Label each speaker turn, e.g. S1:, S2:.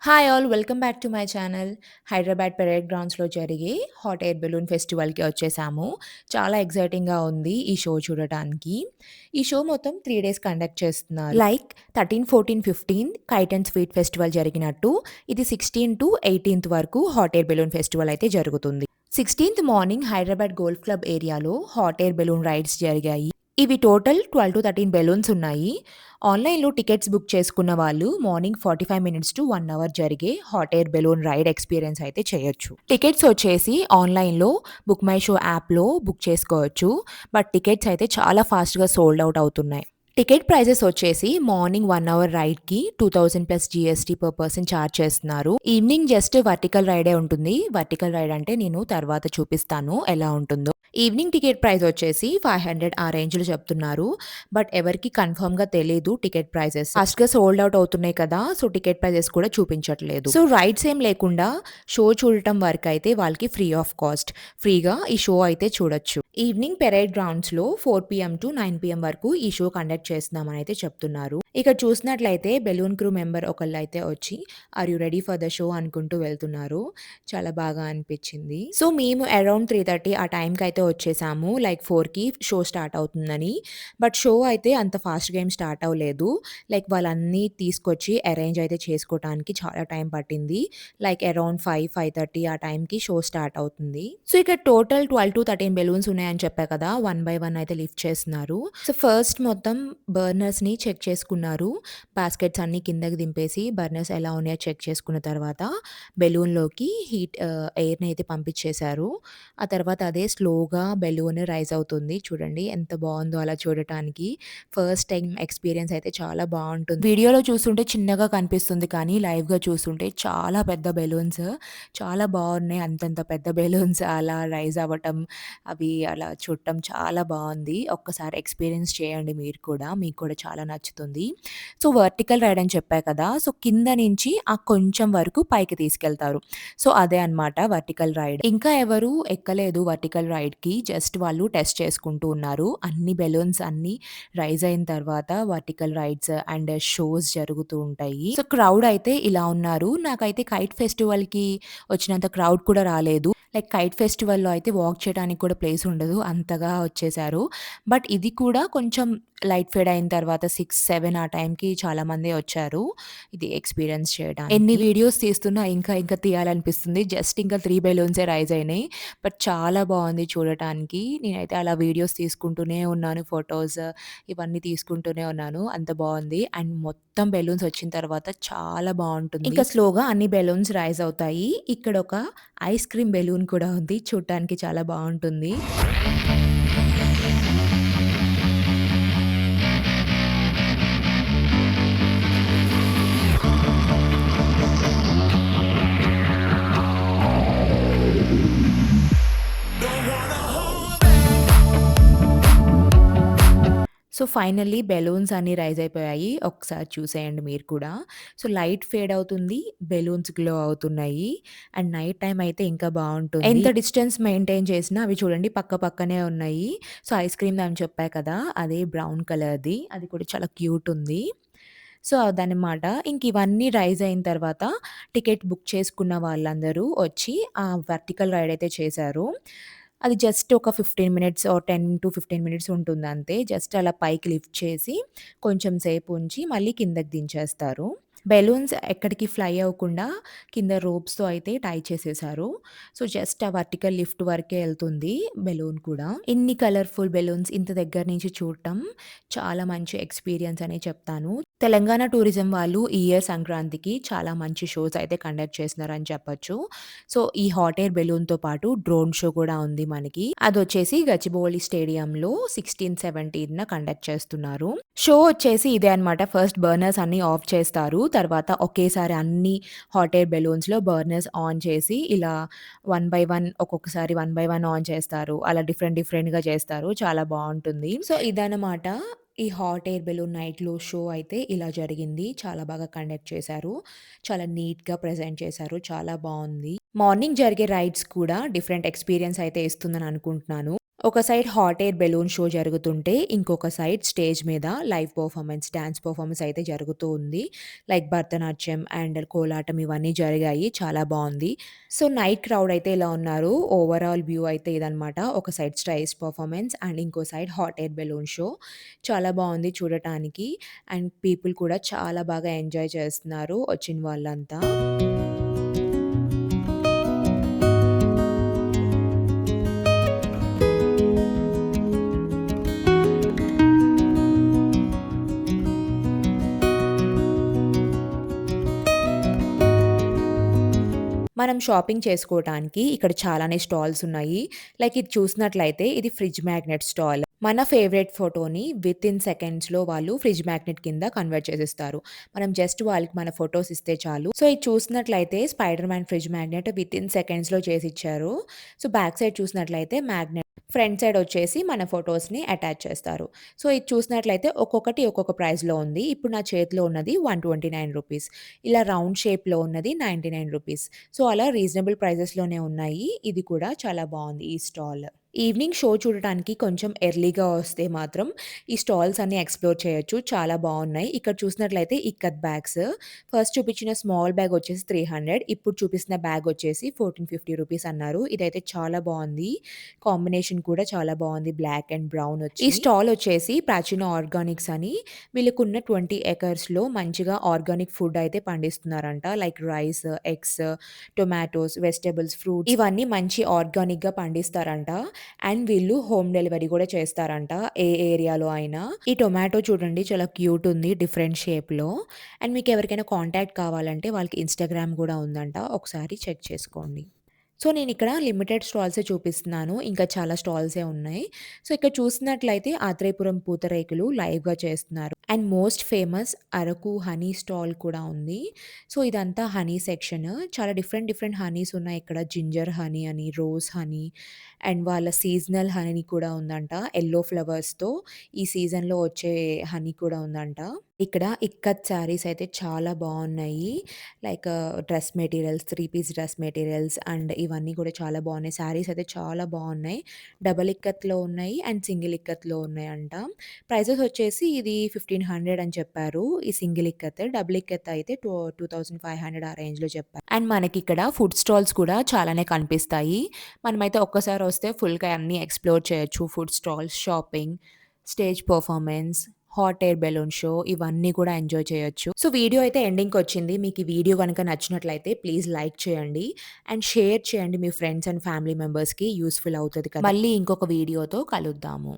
S1: Hi all welcome back to my channel. Hyderabad parade గ్రౌండ్స్‌లో జరిగే hot air balloon ఫెస్టివల్‌కి వచ్చేసాము. చాలా ఎక్సైటింగ్‌గా ఉంది ఈ షో చూడటానికి. ఈ షో మొత్తం 3 డేస్ కండక్ట్ చేస్తున్నారు. Like 13, 14, 15 kite and sweet festival జరిగినట్టు ఇది 16-18 వరకు హాట్ ఎయిర్ బెలూన్ ఫెస్టివల్ అయితే జరుగుతుంది. 16థ్ మార్నింగ్ హైదరాబాద్ గోల్ఫ్ క్లబ్ ఏరియాలో హాట్ ఎయిర్ బెలూన్ రైడ్స్ జరిగాయి. ఇవి టోటల్ 12-13 బెలూన్స్ ఉన్నాయి. ఆన్‌లైన్‌లో టికెట్స్ బుక్ చేసుకున్న వాళ్ళు మార్నింగ్ 45 మినిట్స్ టు 1 అవర్ జరిగే hot air balloon ride experience అయితే చేయొచ్చు. టికెట్స్ వచ్చేసి ఆన్‌లైన్‌లో బుక్ మై షో యాప్‌లో బుక్ చేసుకోవచ్చు. బట్ టికెట్స్ అయితే చాలా ఫాస్ట్‌గా సోల్డ్ ఔట్ అవుతున్నాయి. టికెట్ ప్రైజెస్ వచ్చేసి మార్నింగ్ 1 అవర్ రైడ్‌కి 2000 plus GST per person charge చేస్తున్నారు. ఈవినింగ్ జస్ట్ వర్టికల్ రైడే ఉంటుంది. వర్టికల్ రైడ్ అంటే నేను తర్వాత చూపిస్తాను ఎలా ఉంటుందో. ఈవినింగ్ టికెట్ ప్రైస్ వచ్చేసి 500 ఆ రేంజ్‌లో చెప్తున్నారు. బట్ ఎవరికీ కన్ఫర్మ్‌గా తెలీదు టికెట్ ప్రైజెస్. ఫాస్ట్‌గా సోల్డ్ ఔట్ అవుతున్నాయి కదా! సో, టికెట్ ప్రైజెస్ కూడా చూపించట్లేదు. సో, రైడ్స్ ఏం లేకుండా షో చూడటం వరకైతే వాళ్ళకి ఫ్రీ ఆఫ్ కాస్ట్. ఫ్రీగా ఈ షో అయితే చూడొచ్చు. ఈవినింగ్ పెరేడ్ గ్రౌండ్స్‌లో 4 పీఎం టు 9 పీఎం వరకు ఈ షో కండక్ట్ చేస్తున్నామని అయితే చెప్తున్నారు. ఇక్కడ చూసినట్లయితే బెలూన్ క్రూ మెంబర్ ఒకళ్ళైతే వచ్చి are you ready for the show అనుకుంటూ వెళ్తున్నారు. చాలా బాగా అనిపించింది. సో, మేము అరౌండ్ 3:30 ఆ టైంకి అయితే వచ్చేసాము. లైక్ 4కి షో స్టార్ట్ అవుతుందని. బట్ షో అయితే అంత ఫాస్ట్‌గా ఏం స్టార్ట్ అవ్వలేదు. లైక్ వాళ్ళన్నీ తీసుకొచ్చి అరేంజ్ అయితే చేసుకోవటానికి చాలా టైం పట్టింది. లైక్ అరౌండ్ 5, 5:30 ఆ టైంకి షో స్టార్ట్ అవుతుంది. సో, ఇక్కడ టోటల్ 12-13 బెలూన్స్ ఉన్నాయని చెప్పా కదా! వన్ బై వన్ అయితే లిఫ్ట్ చేస్తున్నారు. సో, ఫస్ట్ మొత్తం బర్నర్స్‌ని చెక్ చేసుకున్నారు. బాస్కెట్స్ అన్నీ కిందకి దింపేసి బర్నర్స్ ఎలా ఉన్నాయో చెక్ చేసుకున్న తర్వాత బెలూన్‌లోకి ఎయిర్‌ని అయితే పంపించేశారు. ఆ తర్వాత అదే స్లోగా బెలూన్ రైజ్ అవుతుంది. చూడండి ఎంత బావుందో అలా చూడటానికి. ఫస్ట్ టైమ్ ఎక్స్‌పీరియన్స్ అయితే చాలా బావుంటుంది. వీడియోలో చూస్తుంటే చిన్నగా కనిపిస్తుంది కానీ లైవ్‌గా చూస్తుంటే చాలా పెద్ద బెలూన్స్ చాలా బావున్నాయి. అంతంత పెద్ద బెలూన్స్ అలా రైజ్ అవ్వటం, అవి అలా చూడటం చాలా బావుంది. ఒక్కసారి ఎక్స్‌పీరియన్స్ చేయండి మీరు కూడా. మీకు కూడా చాలా నచ్చుతుంది. సో, వర్టికల్ రైడ్ అని చెప్పా కదా! సో, కింద నుంచి ఆ కొంచెం వరకు పైకి తీసుకెళ్తారు. సో, అదే అన్నమాట వర్టికల్ రైడ్. ఇంకా ఎవరు ఎక్కలేదు వర్టికల్ రైడ్‌కి. జస్ట్ వాళ్ళు టెస్ట్ చేసుకుంటూ ఉన్నారు. అన్ని బెలూన్స్ అన్నీ రైజ్ అయిన తర్వాత వర్టికల్ రైడ్స్ అండ్ షోస్ జరుగుతూ ఉంటాయి. సో, క్రౌడ్ అయితే ఇలా ఉన్నారు. నాకైతే కైట్ ఫెస్టివల్‌కి వచ్చినంత క్రౌడ్ కూడా రాలేదు. లైక్ కైట్ ఫెస్టివల్‌లో అయితే వాక్ చేయడానికి కూడా ప్లేస్ ఉండదు. అంతగా వచ్చేసారు. బట్ ఇది కూడా కొంచెం లైట్ ఫేడ్ అయిన తర్వాత 6, 7 ఆ టైంకి చాలామందే వచ్చారు. ఇది ఎక్స్‌పీరియన్స్ చేయడానికి. ఎన్ని వీడియోస్ తీస్తున్నా ఇంకా ఇంకా తీయాలనిపిస్తుంది. జస్ట్ ఇంకా 3 బెలూన్సే రైజ్ అయినాయి. బట్ చాలా బావుంది చూడటానికి. నేనైతే అలా వీడియోస్ తీసుకుంటూనే ఉన్నాను. ఫోటోస్ ఇవన్నీ తీసుకుంటూనే ఉన్నాను. అంత బావుంది. అండ్ మొత్తం బెలూన్స్ వచ్చిన తర్వాత చాలా బావుంటుంది. ఇంకా స్లోగా అన్ని బెలూన్స్ రైజ్ అవుతాయి. ఇక్కడ ఒక ఐస్ క్రీమ్ బెలూన్ కూడా ఉంది. చూడటానికి చాలా బావుంటుంది. సో, ఫైనల్లీ బెలూన్స్ అన్నీ రైజ్ అయిపోయాయి. ఒకసారి చూసేయండి మీరు కూడా. సో, లైట్ ఫేడ్ అవుతుంది. బెలూన్స్ గ్లో అవుతున్నాయి. అండ్ నైట్ టైమ్ అయితే ఇంకా బావుంటుంది. ఎంత డిస్టెన్స్ మెయింటైన్ చేసినా అవి చూడండి పక్క పక్కనే ఉన్నాయి. సో, ఐస్ క్రీమ్‌ది అని చెప్పా కదా! అదే బ్రౌన్ కలర్‌ది. అది కూడా చాలా క్యూట్ ఉంది. సో, అదనమాట. ఇంక ఇవన్నీ రైజ్ అయిన తర్వాత టికెట్ బుక్ చేసుకున్న వాళ్ళందరూ వచ్చి ఆ వర్టికల్ రైడ్ అయితే చేశారు. అది జస్ట్ ఒక 15 మినిట్స్ ఆర్ 10-15 మినిట్స్ ఉంటుందంతే. జస్ట్ అలా పైకి లిఫ్ట్ చేసి కొంచెం సేపు ఉంచి మళ్ళీ కిందకి దించేస్తారు. బెలూన్స్ ఎక్కడికి ఫ్లై అవ్వకుండా కింద రోప్స్‌తో అయితే టై చేసేశారు. సో, జస్ట్ ఆ వర్టికల్ లిఫ్ట్ వరకే ఎళ్తుంది బెలూన్ కూడా. ఇన్ని కలర్‌ఫుల్ బెలూన్స్ ఇంత దగ్గర నుంచి చూడటం చాలా మంచి ఎక్స్‌పీరియన్స్ అనే చెప్తాను. తెలంగాణ టూరిజం వాళ్ళు ఈ ఇయర్ సంక్రాంతికి చాలా మంచి షోస్ అయితే కండక్ట్ చేస్తున్నారని చెప్పొచ్చు. సో, ఈ హాట్ ఎయిర్ బెలూన్‌తో పాటు డ్రోన్ షో కూడా ఉంది మనకి. అదొచ్చేసి గచ్చిబౌలి స్టేడియంలో 16, 17న కండక్ట్ చేస్తున్నారు. షో వచ్చేసి ఇదే అన్నమాట. ఫస్ట్ బర్నర్స్ అన్నీ ఆఫ్ చేస్తారు. తర్వాత ఒకేసారి అన్ని హాట్ ఎయిర్ బెలూన్స్‌లో బర్నర్స్ ఆన్ చేసి ఇలా వన్ బై వన్ ఒక్కొక్కసారి వన్ బై వన్ ఆన్ చేస్తారు. అలా డిఫరెంట్ డిఫరెంట్‌గా చేస్తారు. చాలా బావుంటుంది. సో, ఇదనమాట. ఈ హాట్ ఎయిర్ బెలూన్ నైట్‌లో షో అయితే ఇలా జరిగింది. చాలా బాగా కండక్ట్ చేశారు. చాలా నీట్‌గా ప్రెజెంట్ చేశారు. చాలా బావుంది. మార్నింగ్ జరిగే రైడ్స్ కూడా డిఫరెంట్ ఎక్స్‌పీరియన్స్ అయితే ఇస్తుందని అనుకుంటున్నాను. ఒక side hot air balloon show జరుగుతుంటే, ఇంకొక సైడ్ స్టేజ్ మీద లైవ్ పెర్ఫార్మన్స్, డాన్స్ పెర్ఫార్మన్స్ అయితే జరుగుతూ ఉంది. లైక్ భరతనాట్యం అండ్ కోలాటం ఇవన్నీ జరిగాయి. చాలా బావుంది. సో, నైట్ క్రౌడ్ అయితే ఇలా ఉన్నారు. ఓవరాల్ వ్యూ అయితే ఇదనమాట. ఒక సైడ్ స్టేజ్ పెర్ఫార్మన్స్ అండ్ ఇంకో side hot air balloon show. చాలా బావుంది చూడటానికి. అండ్ పీపుల్ కూడా చాలా బాగా ఎంజాయ్ చేస్తున్నారు వచ్చిన వాళ్ళంతా. మనం షాపింగ్ చేసుకోవటానికి ఇక్కడ చాలానే స్టాల్స్ ఉన్నాయి. లైక్ ఇది చూసినట్లయితే ఇది ఫ్రిడ్జ్ మ్యాగ్నెట్ స్టాల్. మన ఫేవరెట్ ఫోటోని వితిన్ సెకండ్స్‌లో వాళ్ళు ఫ్రిడ్జ్ మ్యాగ్నెట్ కింద కన్వర్ట్ చేసేస్తారు. మనం జస్ట్ వాళ్ళకి మన ఫోటోస్ ఇస్తే చాలు. సో, ఇది చూసినట్లయితే spider man fridge magnet within సెకండ్స్‌లో చేసిచ్చారు. సో, బ్యాక్ సైడ్ చూసినట్లయితే మ్యాగ్నెట్, ఫ్రంట్ సైడ్ వచ్చేసి మన ఫోటోస్‌ని అటాచ్ చేస్తారు. సో, ఇది చూసినట్లయితే ఒక్కొక్కటి ఒక్కొక్క ప్రైస్‌లో ఉంది. ఇప్పుడు నా చేతిలో ఉన్నది రూ. 129. ఇలా రౌండ్ షేప్‌లో ఉన్నది రూ. 99. సో, అలా రీజనబుల్ ప్రైజెస్‌లోనే ఉన్నాయి. ఇది కూడా చాలా బావుంది ఈ స్టాల్. ఈవినింగ్ షో చూడటానికి కొంచెం ఎర్లీగా వస్తే మాత్రం ఈ స్టాల్స్ అన్నీ ఎక్స్‌ప్లోర్ చేయొచ్చు. చాలా బావున్నాయి. ఇక్కడ చూసినట్లయితే ఇక్కత్ బ్యాగ్స్. ఫస్ట్ చూపించిన స్మాల్ బ్యాగ్ వచ్చేసి 300. ఇప్పుడు చూపిస్తున్న బ్యాగ్ వచ్చేసి రూ. 1450 అన్నారు. ఇదైతే చాలా బావుంది. కాంబినేషన్ కూడా చాలా బావుంది. బ్లాక్ అండ్ బ్రౌన్ వచ్చి. ఈ స్టాల్ వచ్చేసి ప్రాచీన ఆర్గానిక్స్ అని, వీళ్ళకున్న 20 ఎకర్స్‌లో మంచిగా ఆర్గానిక్ ఫుడ్ అయితే పండిస్తున్నారంట. Like rice, eggs, tomatoes, vegetables, fruits ఇవన్నీ మంచి ఆర్గానిక్‌గా పండిస్తారంట. అండ్ వీళ్ళు హోమ్ డెలివరీ కూడా చేస్తారంట. ఏ ఏరియాలో అయినా. ఈ టొమాటో చూడండి చాలా క్యూట్ ఉంది. డిఫరెంట్ షేప్‌లో. అండ్ మీకెవరికైనా కాంటాక్ట్ కావాలంటే వాళ్ళకి ఇన్‌స్టాగ్రామ్ గూడా ఉందంట. ఒకసారి చెక్ చేసుకోండి. సో, నేనిక్కడ లిమిటెడ్ స్టాల్సే చూపిస్తున్నాను. ఇంకా చాలా స్టాల్సే ఉన్నాయి. సో, ఇక్కడ చూసినట్లయితే ఆత్రేయపురం పూతరేకులు లైవ్‌గా చేస్తున్నారు. And most famous Araku honey stall కూడా ఉంది. సో, ఇదంతా హనీ సెక్షన్. చాలా డిఫరెంట్ డిఫరెంట్ హనీస్ ఉన్నాయి ఇక్కడ. జింజర్ హనీ అని, రోజ్ హనీ అండ్ వాళ్ళ సీజనల్ హనీ కూడా ఉందంట. యెల్లో ఫ్లవర్స్‌తో ఈ సీజన్‌లో వచ్చే హనీ కూడా ఉందంట. ఇక్కడ ఇక్కత్ శారీస్ అయితే చాలా బావున్నాయి. Like dress materials, 3 piece dress materials and ఇవన్నీ కూడా చాలా బావున్నాయి. శారీస్ అయితే చాలా బావున్నాయి. డబుల్ ఇక్కత్‌లో ఉన్నాయి అండ్ సింగిల్ ఇక్కత్‌లో ఉన్నాయంట. ప్రైసెస్ వచ్చేసి ఇది 1500 అని చెప్పారు. ఈ సింగిల్ ఇక్కత్. డబుల్ ఇక్కత్ అయితే 2500 ఆ రేంజ్‌లో చెప్పారు. అండ్ మనకిక్కడ ఫుడ్ స్టాల్స్ కూడా చాలానే కనిపిస్తాయి. మనమైతే ఒక్కసారి వస్తే ఫుల్‌గా అన్నీ ఎక్స్‌ప్లోర్ చేయొచ్చు. Food stalls, shopping, stage performance, hot air balloon show ఇవన్నీ కూడా ఎంజాయ్ చేయొచ్చు. సో, వీడియో అయితే ఎండింగ్‌కొచ్చింది. మీకు ఈ వీడియో గనుక నచ్చినట్లయితే ప్లీజ్ లైక్ చేయండి. అండ్ షేర్ చేయండి మీ ఫ్రెండ్స్ అండ్ ఫ్యామిలీ మెంబర్స్‌కి యూజ్‌ఫుల్ అవుతది కదా! మళ్ళీ ఇంకొక వీడియోతో కలుద్దాము.